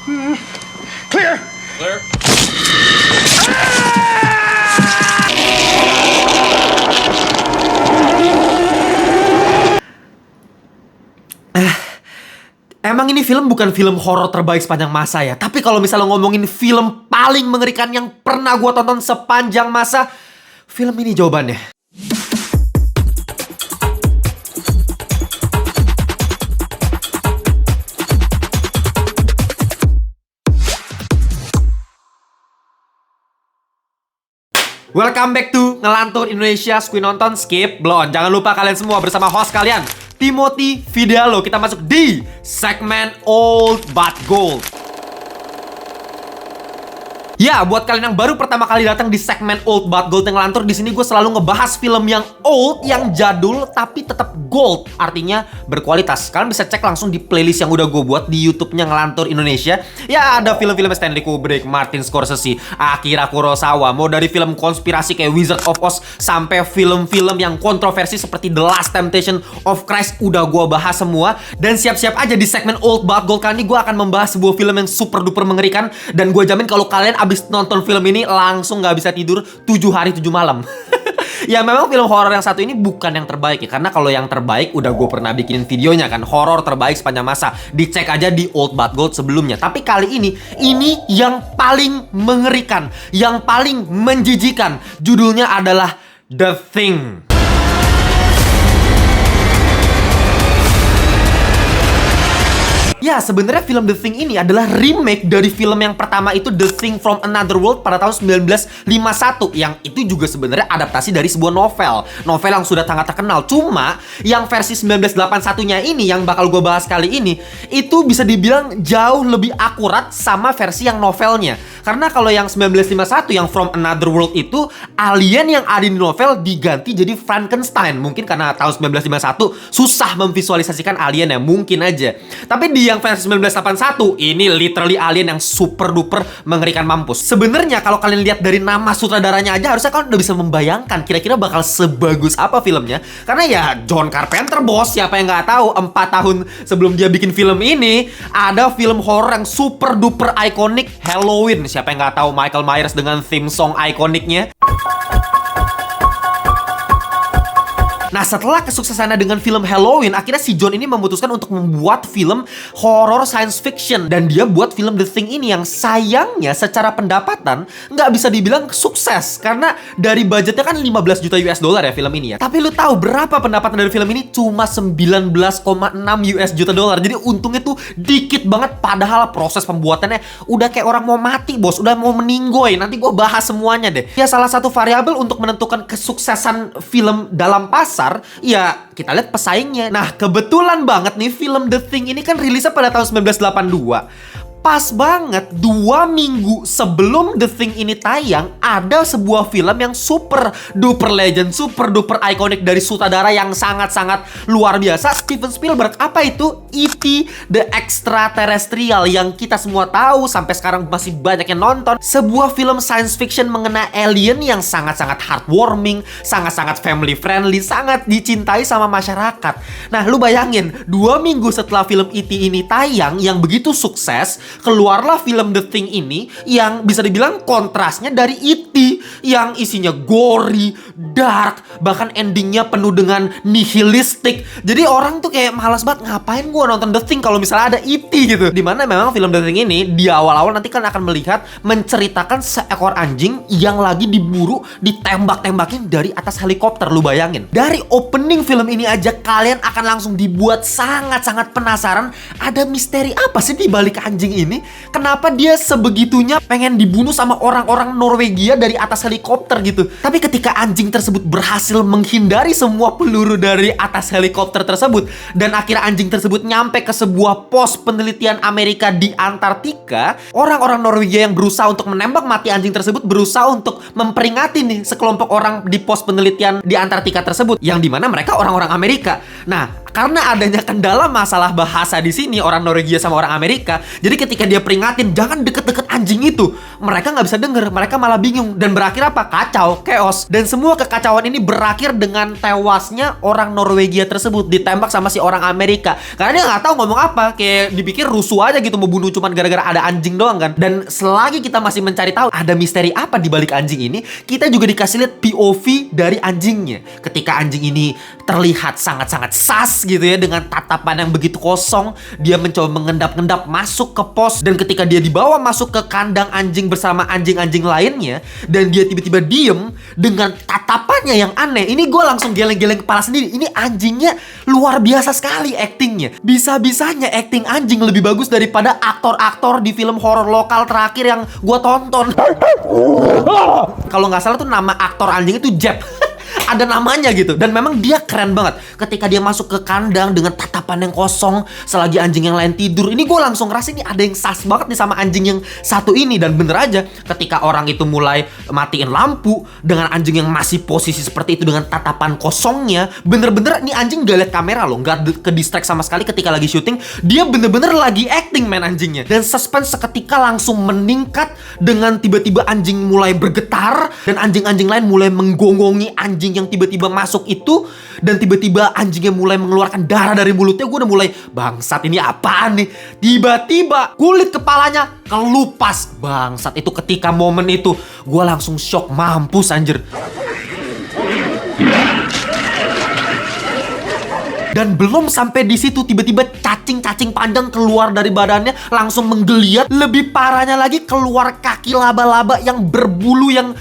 Clear! Clear. Emang ini film bukan film horor terbaik sepanjang masa ya. Tapi kalau misalnya ngomongin film paling mengerikan yang pernah gue tonton sepanjang masa, film ini jawabannya. Welcome back to Ngelantur Indonesia, Squid Nonton, Skip, Belon. Jangan lupa kalian semua bersama host kalian, Timothy Fidialo. Kita masuk di segmen Old But Gold. Ya, buat kalian yang baru pertama kali datang di segmen Old But Gold yang ngelantur, di sini gue selalu ngebahas film yang old, yang jadul, tapi tetap gold. Artinya berkualitas. Kalian bisa cek langsung di playlist yang udah gue buat di YouTube-nya Ngelantur Indonesia. Ya, ada film-film Stanley Kubrick, Martin Scorsese, Akira Kurosawa. Mau dari film konspirasi kayak Wizard of Oz, sampai film-film yang kontroversi seperti The Last Temptation of Christ. Udah gue bahas semua. Dan siap-siap aja di segmen Old But Gold kali ini gue akan membahas sebuah film yang super duper mengerikan. Dan gue jamin kalau kalian abis nonton film ini langsung gak bisa tidur 7 hari 7 malam. Ya memang film horor yang satu ini bukan yang terbaik ya. Karena kalau yang terbaik udah gue pernah bikinin videonya kan. Horor terbaik sepanjang masa. Dicek aja di Old But Gold sebelumnya. Tapi kali ini yang paling mengerikan, yang paling menjijikan. Judulnya adalah The Thing. Ya, sebenarnya film The Thing ini adalah remake dari film yang pertama itu The Thing from Another World pada tahun 1951. Yang itu juga sebenarnya adaptasi dari sebuah novel. Novel yang sudah sangat terkenal. Cuma, yang versi 1981-nya ini, yang bakal gue bahas kali ini, itu bisa dibilang jauh lebih akurat sama versi yang novelnya. Karena kalau yang 1951, yang From Another World itu, alien yang ada di novel diganti jadi Frankenstein. Mungkin karena tahun 1951 susah memvisualisasikan alien ya, mungkin aja. Tapi di yang versi 1981 ini literally alien yang super duper mengerikan mampus. Sebenarnya kalau kalian lihat dari nama sutradaranya aja harusnya kalian udah bisa membayangkan kira-kira bakal sebagus apa filmnya. Karena ya John Carpenter bos, siapa yang nggak tahu 4 tahun sebelum dia bikin film ini ada film horror yang super duper ikonik, Halloween. Siapa yang nggak tahu Michael Myers dengan theme song ikoniknya. Nah, setelah kesuksesannya dengan film Halloween, akhirnya si John ini memutuskan untuk membuat film horror science fiction. Dan dia buat film The Thing ini yang sayangnya secara pendapatan nggak bisa dibilang sukses. Karena dari budgetnya kan 15 juta US dollar ya film ini ya. Tapi lu tahu berapa pendapatan dari film ini? Cuma 19,6 US juta dollar. Jadi untungnya tuh dikit banget. Padahal proses pembuatannya udah kayak orang mau mati bos. Udah mau meninggoy. Nanti gue bahas semuanya deh. Ya salah satu variabel untuk menentukan kesuksesan film dalam pasar, ya kita lihat pesaingnya. Nah, kebetulan banget nih film The Thing ini kan rilisnya pada tahun 1982. Pas banget 2 minggu sebelum The Thing ini tayang, ada sebuah film yang super duper legend, super duper ikonik dari sutradara yang sangat-sangat luar biasa, Steven Spielberg. Apa itu? E.T. The Extraterrestrial, yang kita semua tahu sampai sekarang masih banyak yang nonton. Sebuah film science fiction mengenai alien yang sangat-sangat heartwarming, sangat-sangat family friendly, sangat dicintai sama masyarakat. Nah, lu bayangin 2 minggu setelah film E.T. ini tayang yang begitu sukses, keluarlah film The Thing ini yang bisa dibilang kontrasnya dari E.T. yang isinya gory, dark, bahkan endingnya penuh dengan nihilistik. Jadi orang tuh kayak malas banget, ngapain gua nonton The Thing kalau misalnya ada E.T. gitu. Dimana memang film The Thing ini di awal-awal nanti kan akan melihat menceritakan seekor anjing yang lagi diburu, ditembak-tembakin dari atas helikopter. Lu bayangin. Dari opening film ini aja kalian akan langsung dibuat sangat-sangat penasaran, ada misteri apa sih di balik anjing ini? Kenapa dia sebegitunya pengen dibunuh sama orang-orang Norwegia dari atas helikopter gitu? Tapi ketika anjing tersebut berhasil menghindari semua peluru dari atas helikopter tersebut, dan akhirnya anjing tersebut nyampe ke sebuah pos penelitian Amerika di Antartika, orang-orang Norwegia yang berusaha untuk menembak mati anjing tersebut berusaha untuk memperingati nih sekelompok orang di pos penelitian di Antartika tersebut, yang dimana mereka orang-orang Amerika. Nah, karena adanya kendala masalah bahasa di sini, orang Norwegia sama orang Amerika. Jadi ketika dia peringatin jangan deket-deket anjing itu, mereka nggak bisa denger, mereka malah bingung dan berakhir apa? Kacau, chaos. Dan semua kekacauan ini berakhir dengan tewasnya orang Norwegia tersebut ditembak sama si orang Amerika. Karena dia nggak tahu ngomong apa, kayak dipikir rusuh aja gitu, mau bunuh cuman gara-gara ada anjing doang kan. Dan selagi kita masih mencari tahu ada misteri apa di balik anjing ini, kita juga dikasih lihat POV dari anjingnya. Ketika anjing ini terlihat sangat-sangat sas gitu ya, dengan tatapan yang begitu kosong, dia mencoba mengendap-endap masuk ke pos, dan ketika dia dibawa masuk ke kandang anjing bersama anjing-anjing lainnya, dan dia tiba-tiba diem dengan tatapannya yang aneh, ini gue langsung geleng-geleng kepala sendiri. Ini anjingnya luar biasa sekali aktingnya. Bisa-bisanya akting anjing lebih bagus daripada aktor-aktor di film horor lokal terakhir yang gue tonton. Kalau nggak salah tuh nama aktor anjing itu Jeb. Ada namanya gitu. Dan memang dia keren banget. Ketika dia masuk ke kandang dengan tatapan yang kosong selagi anjing yang lain tidur, ini gue langsung ngerasa ini ada yang sas banget nih sama anjing yang satu ini. Dan bener aja, ketika orang itu mulai matiin lampu dengan anjing yang masih posisi seperti itu dengan tatapan kosongnya, bener-bener nih anjing gak liat kamera loh, gak ke distract sama sekali ketika lagi syuting. Dia bener-bener lagi acting main anjingnya. Dan suspense seketika langsung meningkat dengan tiba-tiba anjing mulai bergetar dan anjing-anjing lain mulai menggonggongi anjing yang tiba-tiba masuk itu, dan tiba-tiba anjingnya mulai mengeluarkan darah dari mulutnya. Gue udah mulai, bangsat ini apaan nih? Tiba-tiba kulit kepalanya kelupas. Bangsat, itu ketika momen itu gue langsung shock, mampus anjir. Dan belum sampai di situ, tiba-tiba cacing-cacing panjang keluar dari badannya, langsung menggeliat. Lebih parahnya lagi, keluar kaki laba-laba yang berbulu yang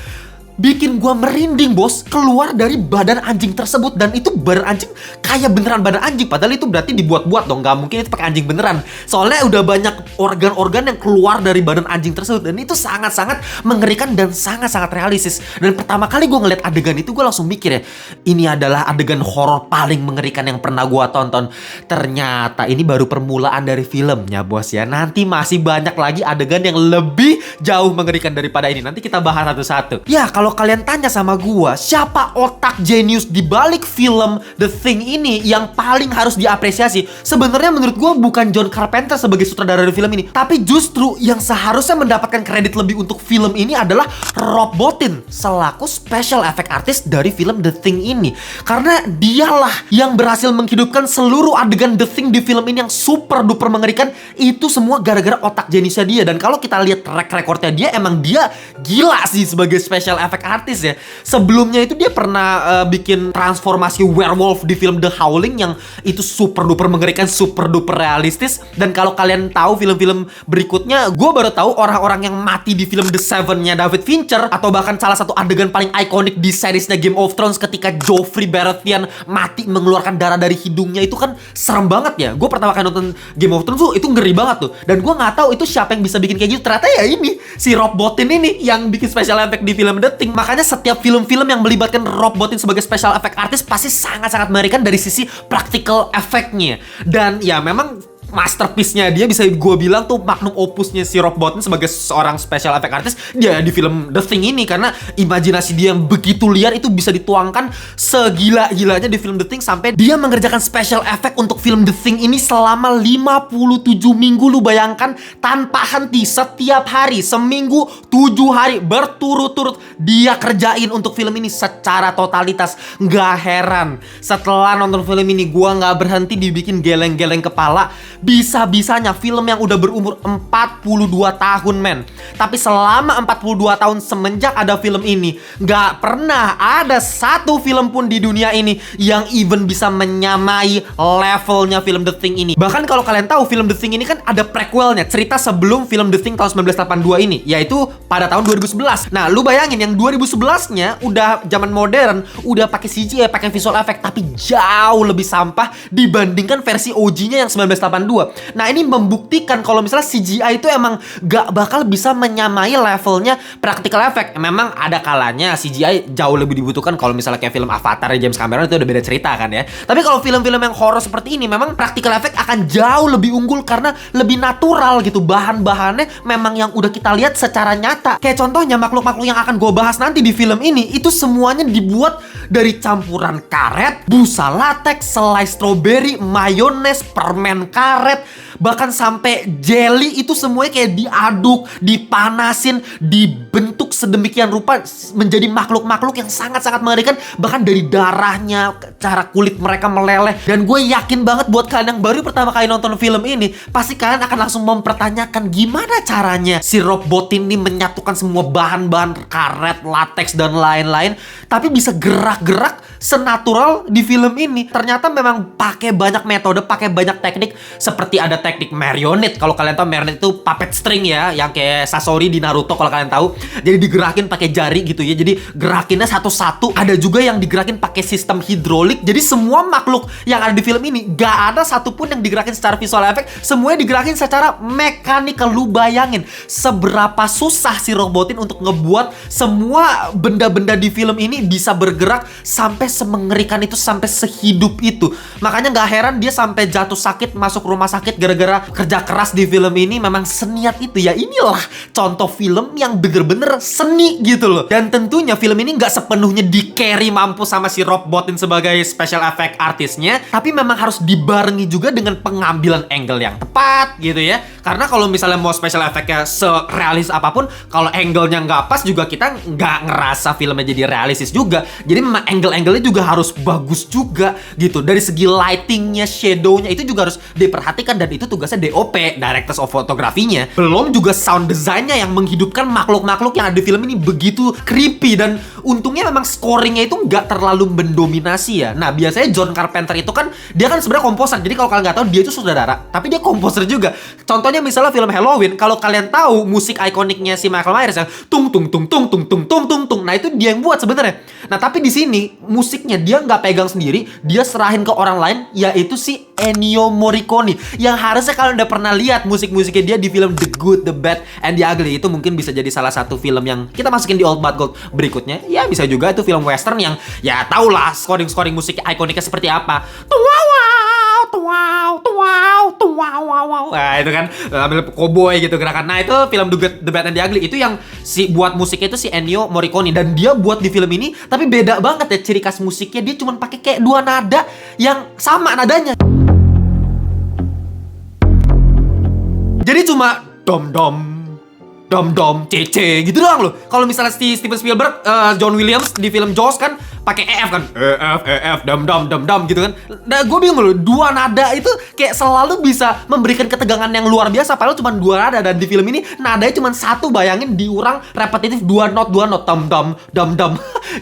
bikin gua merinding, bos. Keluar dari badan anjing tersebut. Dan itu badan anjing kayak beneran badan anjing. Padahal itu berarti dibuat-buat dong. Gak mungkin itu pakai anjing beneran. Soalnya udah banyak organ-organ yang keluar dari badan anjing tersebut. Dan itu sangat-sangat mengerikan dan sangat-sangat realistis. Dan pertama kali gua ngeliat adegan itu, gua langsung mikir ya, ini adalah adegan horor paling mengerikan yang pernah gua tonton. Ternyata ini baru permulaan dari filmnya, bos ya. Nanti masih banyak lagi adegan yang lebih jauh mengerikan daripada ini. Nanti kita bahas satu-satu. Ya, kalau kalian tanya sama gua, siapa otak jenius di balik film The Thing ini yang paling harus diapresiasi? Sebenarnya menurut gua bukan John Carpenter sebagai sutradara dari film ini, tapi justru yang seharusnya mendapatkan kredit lebih untuk film ini adalah Rob Bottin selaku special effect artist dari film The Thing ini. Karena dialah yang berhasil menghidupkan seluruh adegan The Thing di film ini yang super duper mengerikan. Itu semua gara-gara otak jeniusnya dia. Dan kalau kita lihat track recordnya dia, emang dia gila sih sebagai special effect artis ya. Sebelumnya itu dia pernah bikin transformasi werewolf di film The Howling yang itu super duper mengerikan, super duper realistis. Dan kalau kalian tahu film-film berikutnya, gue baru tahu orang-orang yang mati di film The Seven-nya David Fincher, atau bahkan salah satu adegan paling ikonik di seriesnya Game of Thrones ketika Joffrey Baratheon mati mengeluarkan darah dari hidungnya. Itu kan serem banget ya. Gue pertama kali nonton Game of Thrones tuh itu ngeri banget tuh. Dan gue nggak tahu itu siapa yang bisa bikin kayak gitu. Ternyata ya ini si Rob Bottin ini yang bikin special effect di film The Thing. Makanya setiap film-film yang melibatkan Rob Bottin sebagai special effect artist pasti sangat-sangat mengerikan dari sisi practical effect-nya. Dan ya memang masterpiece-nya dia, bisa gue bilang tuh magnum opusnya si Rob Bottin sebagai seorang special effect artist dia di film The Thing ini. Karena imajinasi dia yang begitu liar itu bisa dituangkan segila-gilanya di film The Thing, sampai dia mengerjakan special effect untuk film The Thing ini selama 57 minggu. Lu bayangkan, tanpa henti, setiap hari, seminggu 7 hari berturut-turut dia kerjain untuk film ini secara totalitas. Nggak heran setelah nonton film ini gue nggak berhenti dibikin geleng-geleng kepala. Bisa-bisanya film yang udah berumur 42 tahun, men. Tapi selama 42 tahun semenjak ada film ini, gak pernah ada satu film pun di dunia ini yang even bisa menyamai levelnya film The Thing ini. Bahkan kalau kalian tahu, film The Thing ini kan ada prequelnya, cerita sebelum film The Thing tahun 1982 ini, yaitu pada tahun 2011. Nah, lu bayangin yang 2011-nya udah zaman modern, udah pakai CGI, pakai visual effect, tapi jauh lebih sampah dibandingkan versi OG-nya yang 1982. Nah, ini membuktikan kalau misalnya CGI itu emang gak bakal bisa menyamai levelnya practical effect. Memang ada kalanya CGI jauh lebih dibutuhkan kalau misalnya kayak film Avatar James Cameron, itu udah beda cerita kan ya. Tapi kalau film-film yang horor seperti ini memang practical effect akan jauh lebih unggul karena lebih natural gitu. Bahan-bahannya memang yang udah kita lihat secara nyata. Kayak contohnya makhluk-makhluk yang akan gue bahas nanti di film ini, itu semuanya dibuat dari campuran karet, busa latex, selai stroberi, mayones, permen karet, bahkan sampai jelly. Itu semuanya kayak diaduk, dipanasin, dibentuk sedemikian rupa menjadi makhluk-makhluk yang sangat-sangat mengerikan. Bahkan dari darahnya, cara kulit mereka meleleh. Dan gue yakin banget buat kalian yang baru pertama kali nonton film ini, pasti kalian akan langsung mempertanyakan gimana caranya si Rob Bottin ini menyatukan semua bahan-bahan karet, latex, dan lain-lain, tapi bisa gerak-gerak senatural di film ini. Ternyata memang pakai banyak metode, pakai banyak teknik. Seperti ada teknik marionette. Kalau kalian tahu marionette itu puppet string ya, yang kayak Sasori di Naruto kalau kalian tahu. Jadi digerakin pakai jari gitu ya. Jadi gerakinnya satu-satu. Ada juga yang digerakin pakai sistem hidrolik. Jadi semua makhluk yang ada di film ini gak ada satupun yang digerakin secara visual effect. Semuanya digerakin secara mekanikal. Lu bayangin seberapa susah si Rob Bottin untuk ngebuat semua benda-benda di film ini bisa bergerak sampai semengerikan itu, sampai sehidup itu. Makanya gak heran dia sampai jatuh sakit, masuk rumah sakit gara-gara kerja keras di film ini. Memang seniat itu ya. Inilah contoh film yang bener-bener seni gitu loh. Dan tentunya film ini gak sepenuhnya di carry mampu sama si Rob Bottin sebagai special effect artisnya, tapi memang harus dibarengi juga dengan pengambilan angle yang tepat gitu ya. Karena kalau misalnya mau special effect-nya serealis apapun, kalau angle-nya nggak pas juga kita nggak ngerasa filmnya jadi realistis juga. Jadi memang angle-angle-nya juga harus bagus juga gitu. Dari segi lighting-nya, shadow-nya itu juga harus diperhatikan, dan itu tugasnya DOP, Directors of Photography-nya. Belum juga sound design-nya yang menghidupkan makhluk-makhluk yang ada di film ini begitu creepy. Dan untungnya memang scoring-nya itu nggak terlalu mendominasi ya. Nah, biasanya John Carpenter itu kan, dia kan sebenarnya komposer. Jadi kalau kalian nggak tahu, dia itu sutradara, tapi dia komposer juga. Contohnya misalnya film Halloween, kalau kalian tahu musik ikoniknya si Michael Myers yang tung tung tung tung tung tung tung tung tung, nah itu dia yang buat sebenarnya. Nah tapi di sini musiknya dia nggak pegang sendiri, dia serahin ke orang lain, yaitu si Ennio Morricone, yang harusnya kalian udah pernah lihat musik-musiknya dia di film The Good, The Bad, and The Ugly. Itu mungkin bisa jadi salah satu film yang kita masukin di Old But Gold berikutnya. Ya bisa juga itu film western yang ya tau lah scoring-scoring musik ikoniknya seperti apa. Nah itu kan ambil cowboy gitu gerakan. Nah itu film The Bad and the Ugly, itu yang si buat musiknya itu si Ennio Morricone, dan dia buat di film ini. Tapi beda banget ya ciri khas musiknya, dia cuma pakai kayak dua nada yang sama nadanya. Jadi cuma dom dom dom dom cece gitu doang loh. Kalau misalnya Steven Spielberg, John Williams di film Jaws kan pakai EF kan, EF dam dam dam dam gitu kan. Nah gue bingung loh, dua nada itu kayak selalu bisa memberikan ketegangan yang luar biasa, padahal cuma dua nada. Dan di film ini nadanya cuma satu, bayangin diurang repetitif, dua not dam dam dam dam.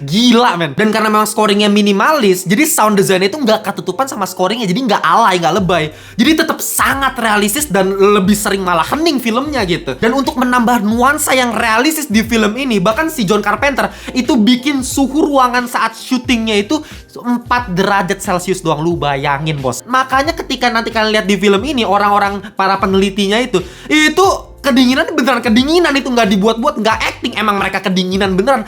Gila men. Dan karena memang scoringnya minimalis, jadi sound design itu nggak ketutupan sama scoringnya, jadi nggak alay, nggak lebay, jadi tetap sangat realistis dan lebih sering malah hening filmnya gitu. Dan untuk menambah nuansa yang realistis di film ini, bahkan si John Carpenter itu bikin suhu ruangan saat syutingnya itu 4 derajat Celcius doang. Lu bayangin bos. Makanya ketika nanti kalian lihat di film ini, orang-orang para penelitinya itu kedinginan beneran, kedinginan itu nggak dibuat-buat, nggak acting, emang mereka kedinginan beneran.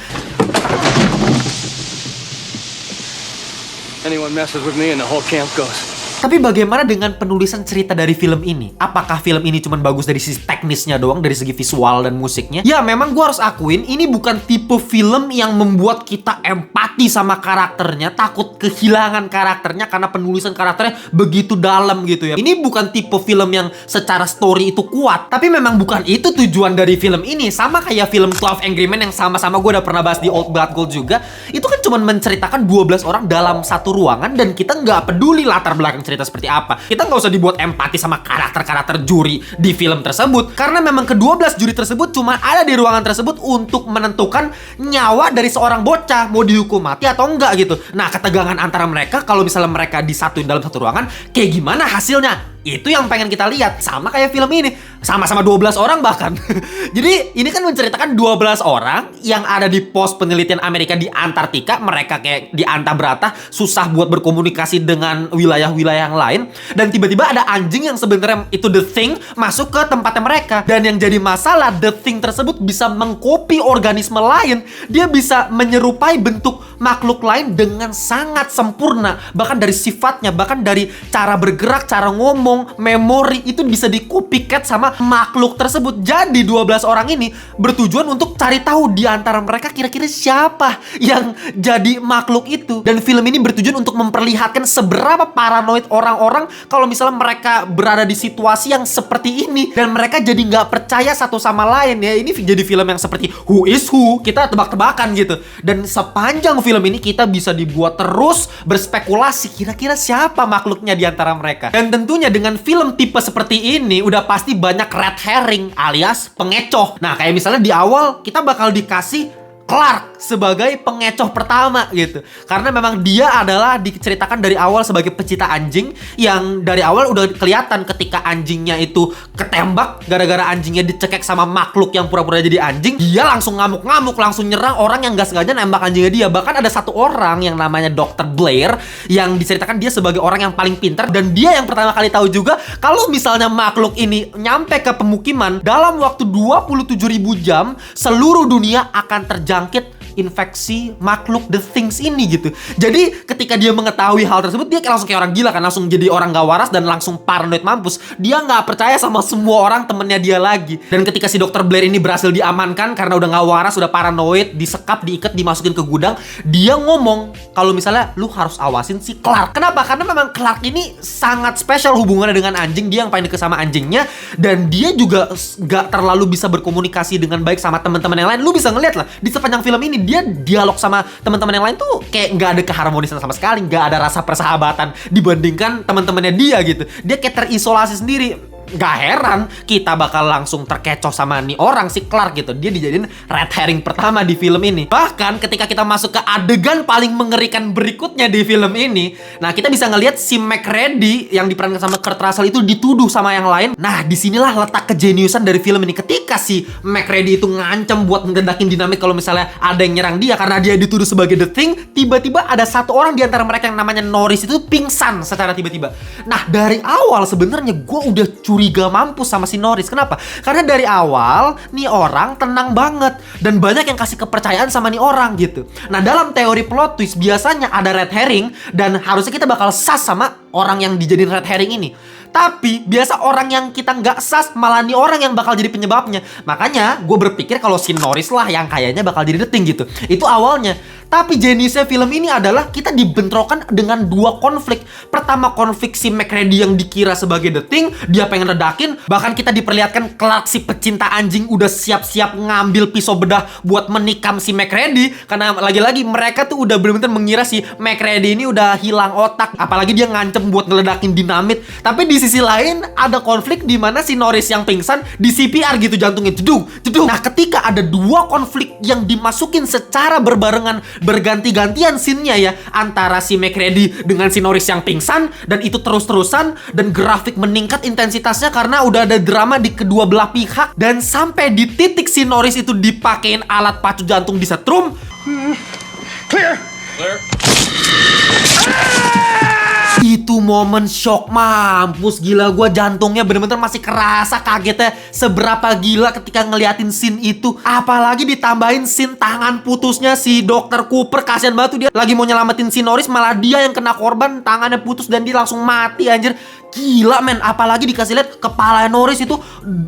Anyone messes with me and the whole camp goes. Tapi bagaimana dengan penulisan cerita dari film ini? Apakah film ini cuma bagus dari sisi teknisnya doang, dari segi visual dan musiknya? Ya memang gue harus akuin, ini bukan tipe film yang membuat kita empati sama karakternya, takut kehilangan karakternya karena penulisan karakternya begitu dalam gitu ya. Ini bukan tipe film yang secara story itu kuat, tapi memang bukan itu tujuan dari film ini. Sama kayak film 12 Angry Men yang sama-sama gue udah pernah bahas di Old Blood Gold juga. Itu kan cuma menceritakan 12 orang dalam satu ruangan, dan kita nggak peduli latar belakang cerita seperti apa. Kita nggak usah dibuat empati sama karakter-karakter juri di film tersebut, karena memang ke-12 juri tersebut cuma ada di ruangan tersebut untuk menentukan nyawa dari seorang bocah mau dihukum mati atau enggak gitu. Nah ketegangan antara mereka, kalau misalnya mereka disatuin dalam satu ruangan, kayak gimana hasilnya? Itu yang pengen kita lihat. Sama kayak film ini, sama-sama 12 orang bahkan. Jadi ini kan menceritakan 12 orang yang ada di pos penelitian Amerika di Antartika. Mereka kayak di Antabrata, susah buat berkomunikasi dengan wilayah-wilayah yang lain. Dan tiba-tiba ada anjing yang sebenarnya itu The Thing masuk ke tempatnya mereka. Dan yang jadi masalah, The Thing tersebut bisa mengkopi organisme lain. Dia bisa menyerupai bentuk makhluk lain dengan sangat sempurna. Bahkan dari sifatnya, bahkan dari cara bergerak, cara ngomong, memori, itu bisa di copycat sama makhluk tersebut. Jadi 12 orang ini bertujuan untuk cari tahu di antara mereka kira-kira siapa yang jadi makhluk itu. Dan film ini bertujuan untuk memperlihatkan seberapa paranoid orang-orang kalau misalnya mereka berada di situasi yang seperti ini dan mereka jadi nggak percaya satu sama lain ya. Ini jadi film yang seperti Who is Who, kita tebak-tebakan gitu. Dan sepanjang film ini kita bisa dibuat terus berspekulasi kira-kira siapa makhluknya di antara mereka. Dan tentunya dengan film tipe seperti ini udah pasti banyak red herring alias pengecoh. Nah, kayak misalnya di awal kita bakal dikasih Clark sebagai pengecoh pertama gitu. Karena memang dia adalah diceritakan dari awal sebagai pecinta anjing yang dari awal udah kelihatan ketika anjingnya itu ketembak gara-gara anjingnya dicekek sama makhluk yang pura-pura jadi anjing, dia langsung ngamuk-ngamuk, langsung nyerang orang yang gak sengaja nembak anjingnya dia. Bahkan ada satu orang yang namanya Dr. Blair yang diceritakan dia sebagai orang yang paling pintar dan dia yang pertama kali tahu juga kalau misalnya makhluk ini nyampe ke pemukiman dalam waktu 27.000 jam seluruh dunia akan terjangkit infeksi makhluk The Things ini gitu. Jadi ketika dia mengetahui hal tersebut, dia langsung kayak orang gila kan, langsung jadi orang gak waras dan langsung paranoid mampus. Dia nggak percaya sama semua orang temennya dia lagi. Dan ketika si Dr. Blair ini berhasil diamankan karena udah gak waras, udah paranoid, disekap, diikat, dimasukin ke gudang, dia ngomong kalau misalnya lu harus awasin si Clark. Kenapa? Karena memang Clark ini sangat spesial hubungannya dengan anjing. Dia yang paling deket sama anjingnya dan dia juga gak terlalu bisa berkomunikasi dengan baik sama teman-teman yang lain. Lu bisa ngeliat lah di sepanjang film ini dia dialog sama teman-teman yang lain tuh kayak nggak ada keharmonisan sama sekali, nggak ada rasa persahabatan dibandingkan teman-temannya dia gitu. Dia kayak terisolasi sendiri. Gak heran kita bakal langsung terkecoh sama nih orang si Clark gitu. Dia dijadiin red herring pertama di film ini. Bahkan ketika kita masuk ke adegan paling mengerikan berikutnya di film ini, nah kita bisa ngelihat si McReady yang diperankan sama Kurt Russell itu dituduh sama yang lain. Nah disinilah letak kejeniusan dari film ini. Ketika si McReady itu ngancam buat ngedakin dinamit kalau misalnya ada yang nyerang dia karena dia dituduh sebagai The Thing, tiba-tiba ada satu orang di antara mereka yang namanya Norris itu pingsan secara tiba-tiba. Nah dari awal sebenarnya gue udah curiga mampus sama si Norris. Kenapa? Karena dari awal nih orang tenang banget dan banyak yang kasih kepercayaan sama nih orang gitu. Nah dalam teori plot twist biasanya ada red herring dan harusnya kita bakal sas sama orang yang dijadiin red herring ini. Tapi biasa orang yang kita nggak sas malah nih orang yang bakal jadi penyebabnya. Makanya gue berpikir kalau si Norris lah yang kayaknya bakal jadi The Thing gitu. Itu awalnya. Tapi jeniusnya film ini adalah kita dibentrokan dengan dua konflik. Pertama konflik si McReady yang dikira sebagai The Thing, dia pengen ledakin. Bahkan kita diperlihatkan Clark si pecinta anjing udah siap-siap ngambil pisau bedah buat menikam si McReady. Karena lagi-lagi mereka tuh udah bener-bener mengira si McReady ini udah hilang otak. Apalagi dia ngancem buat ngeledakin dinamit. Tapi di sisi lain ada konflik di mana si Norris yang pingsan di CPR gitu jantungnya jedung, jedung. Nah ketika ada dua konflik yang dimasukin secara berbarengan, berganti-gantian scene-nya ya antara si McReady dengan si Norris yang pingsan dan itu terus-terusan dan grafik meningkat intensitasnya karena udah ada drama di kedua belah pihak dan sampai di titik si Norris itu dipakein alat pacu jantung disetrum. Clear. Itu momen shock mampus gila, gua jantungnya bener-bener masih kerasa kagetnya seberapa gila ketika ngeliatin scene itu. Apalagi ditambahin scene tangan putusnya si Dr. Cooper. Kasian banget tuh, dia lagi mau nyelamatin si Norris malah dia yang kena korban, tangannya putus dan dia langsung mati anjir. Gila men, apalagi dikasih lihat kepala Norris itu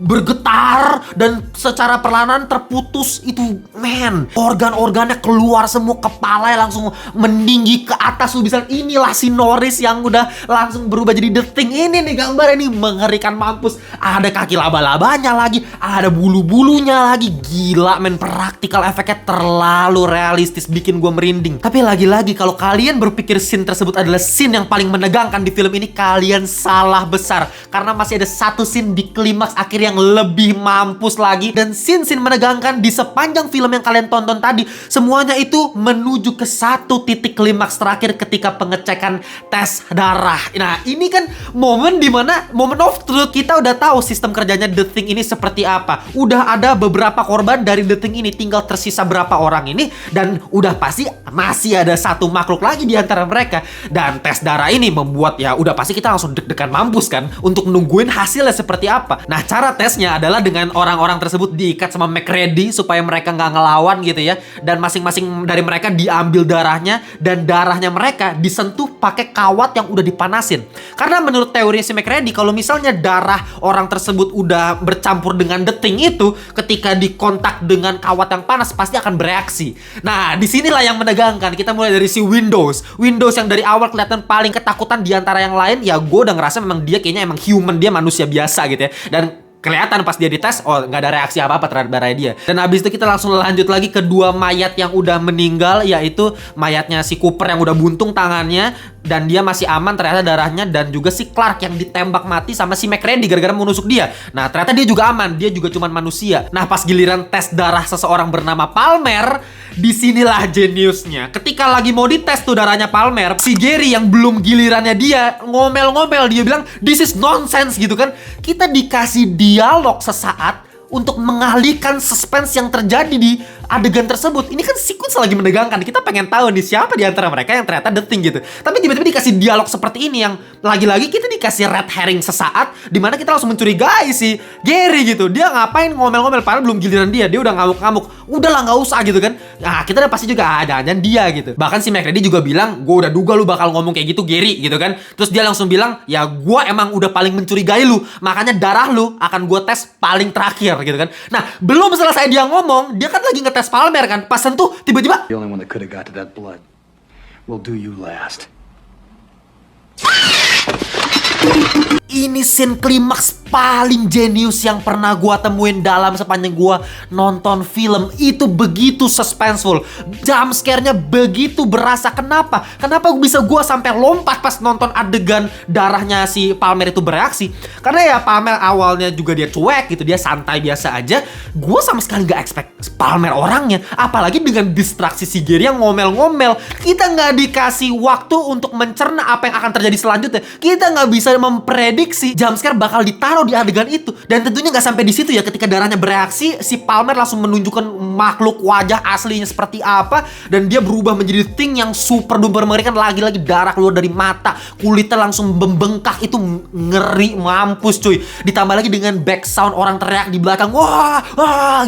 bergetar dan secara perlahan terputus itu men. Organ-organnya keluar semua, kepalanya langsung meninggi ke atas. Lu bisa, inilah si Norris yang udah langsung berubah jadi The Thing. Ini nih gambar ini mengerikan mampus. Ada kaki laba-labanya lagi, ada bulu-bulunya lagi. Gila men, praktikal efeknya terlalu realistis, bikin gue merinding. Tapi lagi-lagi kalau kalian berpikir scene tersebut adalah scene yang paling menegangkan di film ini, kalian salah besar. Karena masih ada satu scene di klimaks akhir yang lebih mampus lagi dan scene-scene menegangkan di sepanjang film yang kalian tonton tadi, semuanya itu menuju ke satu titik klimaks terakhir ketika pengecekan tes darah. Nah, ini kan momen dimana moment of truth. Kita udah tahu sistem kerjanya The Thing ini seperti apa. Udah ada beberapa korban dari The Thing ini, tinggal tersisa berapa orang ini, dan udah pasti masih ada satu makhluk lagi di antara mereka. Dan tes darah ini membuat ya udah pasti kita langsung deg-degan mampus kan untuk nungguin hasilnya seperti apa. Nah, cara tesnya adalah dengan orang-orang tersebut diikat sama McReady supaya mereka nggak ngelawan gitu ya. Dan masing-masing dari mereka diambil darahnya, dan darahnya mereka disentuh pakai kawat yang udah dipanasin. Karena menurut teori si McReady, kalau misalnya darah orang tersebut udah bercampur dengan The Thing itu, ketika dikontak dengan kawat yang panas pasti akan bereaksi. Nah, disinilah yang menegangkan. Kita mulai dari si Windows yang dari awal kelihatan paling ketakutan di antara yang lain. Ya gue udah ngerasa memang dia kayaknya emang human, dia manusia biasa gitu ya. Dan kelihatan pas dia dites, oh nggak ada reaksi apa-apa terhadap darah dia. Dan habis itu kita langsung lanjut lagi ke dua mayat yang udah meninggal, yaitu mayatnya si Cooper yang udah buntung tangannya dan dia masih aman ternyata darahnya, dan juga si Clark yang ditembak mati sama si McReady gara-gara menusuk dia. Nah, ternyata dia juga aman, dia juga cuma manusia. Nah, pas giliran tes darah seseorang bernama Palmer, disinilah jeniusnya. Ketika lagi mau dites tuh darahnya Palmer, si Gary yang belum gilirannya dia ngomel-ngomel, dia bilang this is nonsense gitu kan. Kita dikasih dialog sesaat untuk mengalihkan suspense yang terjadi di adegan tersebut. Ini kan sequence lagi menegangkan. Kita pengen tahu nih siapa di antara mereka yang ternyata The Thing gitu. Tapi tiba-tiba dikasih dialog seperti ini yang lagi-lagi kita dikasih red herring sesaat, dimana kita langsung mencurigai si Gary gitu. Dia ngapain ngomel-ngomel padahal belum giliran dia. Dia udah ngamuk-ngamuk. Udahlah nggak usah gitu kan. Nah, kita udah pasti juga ada dia gitu. Bahkan si McReady juga bilang, gue udah duga lu bakal ngomong kayak gitu Gary gitu kan. Terus dia langsung bilang, ya gue emang udah paling mencurigai lu, makanya darah lu akan gue tes paling terakhir gitu kan. Nah, belum selesai dia ngomong, dia kan lagi ngetes Palmer kan. Pas sentuh, tiba-tiba The only one that could have got to that blood will do you last. ini scene klimaks paling jenius yang pernah gua temuin dalam sepanjang gua nonton film. Itu begitu suspenseful, jump scare-nya begitu berasa. Kenapa bisa gua sampai lompat pas nonton adegan darahnya si Palmer itu bereaksi? Karena ya Palmer awalnya juga dia cuek gitu, dia santai biasa aja. Gua sama sekali gak expect Palmer orangnya, apalagi dengan distraksi si Gary yang ngomel-ngomel. Kita nggak dikasih waktu untuk mencerna apa yang akan terjadi selanjutnya. Kita nggak bisa memprediksi jumpscare bakal ditaruh di adegan itu. Dan tentunya nggak sampai di situ ya. Ketika darahnya bereaksi, si Palmer langsung menunjukkan makhluk wajah aslinya seperti apa, dan dia berubah menjadi Thing yang super duper mengerikan. Lagi-lagi darah keluar dari mata, kulitnya langsung membengkak. Itu ngeri mampus cuy. Ditambah lagi dengan back sound orang teriak di belakang, wah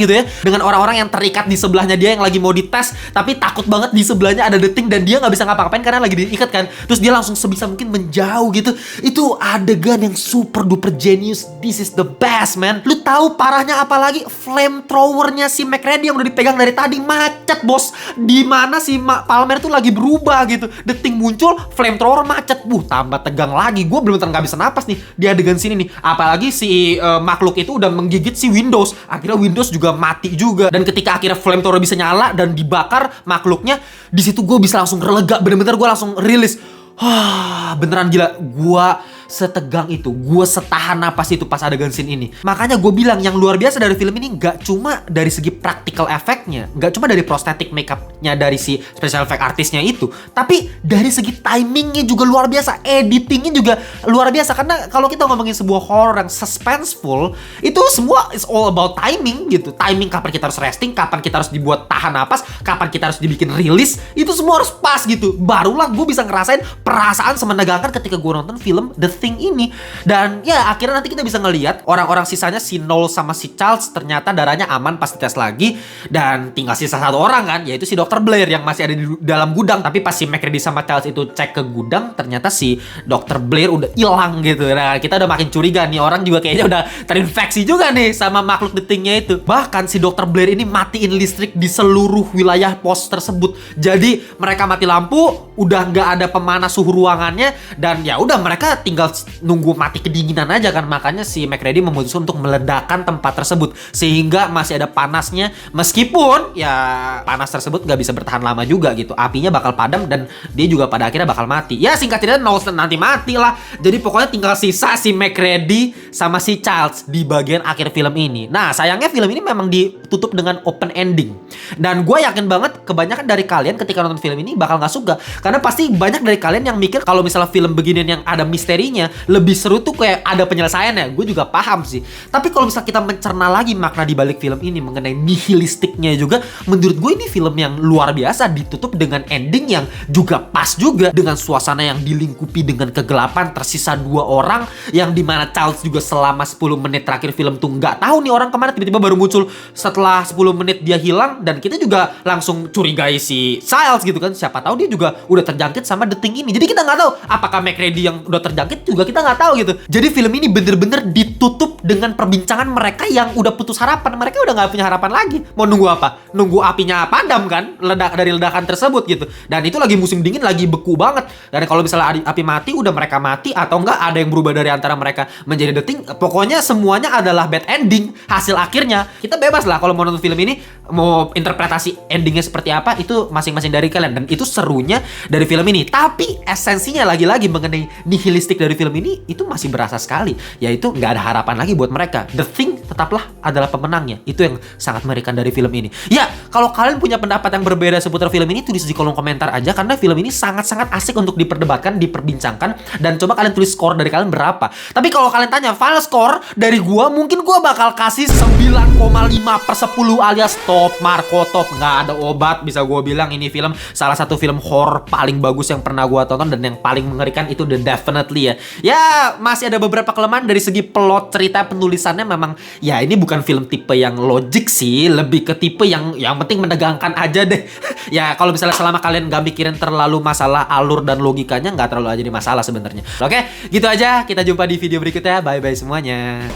gitu ya, dengan orang-orang yang terikat di sebelahnya dia yang lagi mau dites, tapi takut banget di sebelahnya ada The Thing dan dia nggak bisa ngapa-ngapain karena lagi diikat kan. Terus dia langsung sebisa mungkin menjauh gitu. Itu adegan yang super duper genius. This is the best man. Lu tahu parahnya apa lagi? Flamethrowernya si McReady yang udah dipegang dari tadi macet bos. Dimana si Palmer tuh lagi berubah gitu. The Thing muncul, flamethrower macet. Tambah tegang lagi. Gue bener-bener nggak bisa napas nih di adegan sini nih. Apalagi si makhluk itu udah menggigit si Windows. Akhirnya Windows juga mati juga. Dan ketika akhirnya flamethrower bisa nyala dan dibakar makhluknya, di situ gue bisa langsung relega. Bener-bener gue langsung rilis. Beneran gila, gue setegang itu, gue setahan napas itu pas adegan scene ini. Makanya gue bilang yang luar biasa dari film ini gak cuma dari segi practical effect-nya, gak cuma dari prosthetic makeup-nya dari si special effect artisnya itu, tapi dari segi timingnya juga luar biasa, editingnya juga luar biasa. Karena kalau kita ngomongin sebuah horror yang suspenseful, itu semua is all about timing gitu. Timing kapan kita harus resting, kapan kita harus dibuat tahan napas, kapan kita harus dibikin rilis, itu semua harus pas gitu. Barulah gue bisa ngerasain perasaan semenegangkan ketika gue nonton film The Thing ini. Dan ya akhirnya nanti kita bisa ngelihat orang-orang sisanya, si Noel sama si Charles, ternyata darahnya aman pas dites lagi. Dan tinggal sisa satu orang kan, yaitu si Dr. Blair yang masih ada di dalam gudang. Tapi pas si McReady sama Charles itu cek ke gudang, ternyata si Dr. Blair udah hilang gitu. Nah kita udah makin curiga nih, orang juga kayaknya udah terinfeksi juga nih sama makhluk The Thing-nya itu. Bahkan si Dr. Blair ini matiin listrik di seluruh wilayah pos tersebut. Jadi mereka mati lampu, udah nggak ada pemanas suhu ruangannya, dan ya udah mereka tinggal tinggal nunggu mati kedinginan aja kan. Makanya si MacReady memutuskan untuk meledakkan tempat tersebut sehingga masih ada panasnya, meskipun ya panas tersebut gak bisa bertahan lama juga gitu. Apinya bakal padam dan dia juga pada akhirnya bakal mati. Ya singkat cerita Knowles nanti mati lah. Jadi pokoknya tinggal sisa si MacReady sama si Childs di bagian akhir film ini. Nah sayangnya film ini memang ditutup dengan open ending. Dan gue yakin banget kebanyakan dari kalian ketika nonton film ini bakal gak suka. Karena pasti banyak dari kalian yang mikir kalau misalnya film beginian yang ada misterinya lebih seru tuh kayak ada penyelesaiannya. Gue juga paham sih. Tapi kalau misalnya kita mencerna lagi makna di balik film ini mengenai nihilistiknya juga, menurut gue ini film yang luar biasa, ditutup dengan ending yang juga pas juga, dengan suasana yang dilingkupi dengan kegelapan, tersisa 2 orang yang dimana Charles juga selama 10 menit terakhir film tuh nggak tahu nih orang kemana, tiba-tiba baru muncul setelah 10 menit dia hilang, dan kita juga langsung curigai si Charles gitu kan, siapa tahu dia juga udah terjangkit sama The Thing ini. Jadi kita nggak tahu apakah MacReady yang udah terjangkit juga kita nggak tahu gitu. Jadi film ini bener-bener ditutup dengan perbincangan mereka yang udah putus harapan. Mereka udah nggak punya harapan lagi. Mau nunggu apa? Nunggu apinya padam kan? Dari ledakan tersebut gitu. Dan itu lagi musim dingin, lagi beku banget. Dan kalau misalnya api mati, udah mereka mati atau enggak ada yang berubah dari antara mereka menjadi The Thing. Pokoknya semuanya adalah bad ending. Hasil akhirnya kita bebas lah kalau mau nonton film ini, mau interpretasi endingnya seperti apa itu masing-masing dari kalian. Dan itu serunya dari film ini. Tapi esensinya lagi-lagi mengenai nihilistik dari film ini itu masih berasa sekali, yaitu nggak ada harapan lagi buat mereka. The Thing tetaplah adalah pemenangnya. Itu yang sangat mengerikan dari film ini. Ya, kalau kalian punya pendapat yang berbeda seputar film ini, tulis di kolom komentar aja, karena film ini sangat-sangat asik untuk diperdebatkan, diperbincangkan, dan coba kalian tulis skor dari kalian berapa. Tapi kalau kalian tanya final skor dari gua, mungkin gua bakal kasih 9,5/10 alias top Marco top. Nggak ada obat, bisa gua bilang ini film salah satu film horror paling bagus yang pernah gua tonton, dan yang paling mengerikan itu The Definitely ya. Ya, masih ada beberapa kelemahan dari segi plot cerita, penulisannya memang ya ini bukan film tipe yang logik sih, lebih ke tipe yang penting menegangkan aja deh. Ya kalau misalnya selama kalian gak mikirin terlalu masalah alur dan logikanya, nggak terlalu jadi masalah sebenarnya. Oke, gitu aja. Kita jumpa di video berikutnya. Bye bye semuanya.